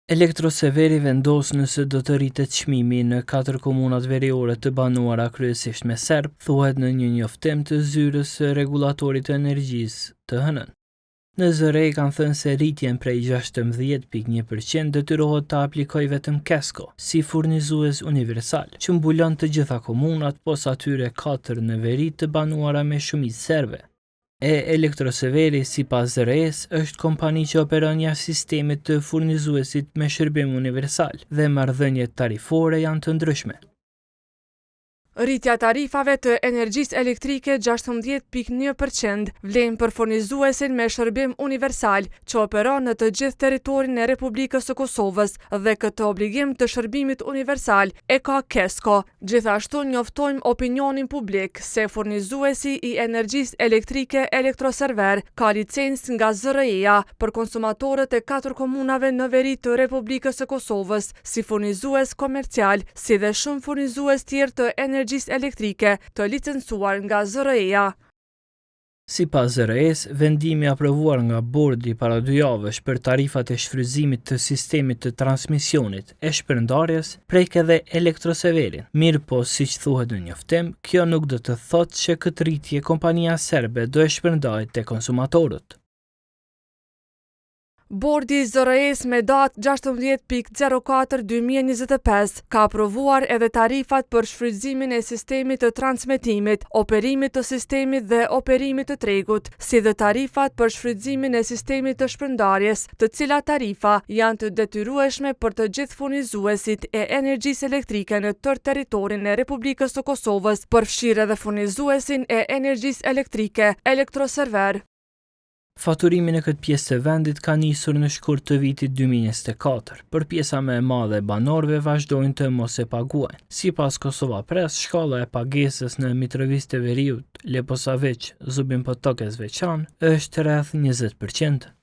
Elektroseveri vendos nëse do të rritet çmimi në 4 komunat veriore të banuara kryesisht me serb, thuhet në një njoftim të zyrës së rregullatorit të energjisë të hënën. Në ZRE kanë thënë se rritjen prej 16.1% detyrohet ta aplikojë vetëm Kesko, si furnizues universal, që mbulon të gjitha komunat, pos atyre 4 në veri të banuara me shumicë serbe. Elektroseveri, sipas ZRE-s, është kompani që operon jashtë sistemit të furnizuesit me shërbim universal dhe marrëdhëniet tarifore janë të ndryshme. Rritja tarifave të energjisë elektrike 16.1% vlen për furnizuesin me shërbim universal që operon në të gjithë territorin e Republikës së Kosovës dhe këtë obligim të shërbimit universal e ka Kesko. Gjithashtu njoftojmë opinionin publik se furnizuesi i energjisë elektrike Elektroserver ka licencë nga ZRE-ja për konsumatorët e 4 komunave në veri të Republikës së Kosovës si furnizues komercial, si dhe shumë furnizues tjerë të energjisë elektrike të licencuar nga ZRE-ja. Sipas ZRE-s, vendimi aprovuar nga bordi para 2 javësh për tarifat e shfrytëzimit të sistemit të transmisionit e shpërndarjes prek edhe Elektroseverin. Mirë po, siç thuhet në njoftim, kjo nuk do të thotë që këtë rritje kompania serbe do e shpërndajë te konsumatorët. Bordi i ZRE-s me datë 16.04.2025 ka aprovuar edhe tarifat për shfrytëzimin e sistemit të transmetimit, operimit të sistemit dhe operimit të tregut, si dhe tarifat për shfrytëzimin e sistemit të shpërndarjes, të cilat tarifa janë të detyrueshme për të gjithë furnizuesit e energjisë elektrike në tërë territorin e Republikës së Kosovës, përfshirë edhe furnizuesin e energjisë elektrike Elektroserver. Faturimi në këtë pjesë të vendit ka nisur në shkurt të vitit 2024, por pjesa më e madhe e banorëve vazhdojnë të mos e paguajnë. Sipas Kosova Press, shkalla e pagesës në Mitrovica të Veriut, Leposavić, Zubin Potok e Zveçan është rreth 20%.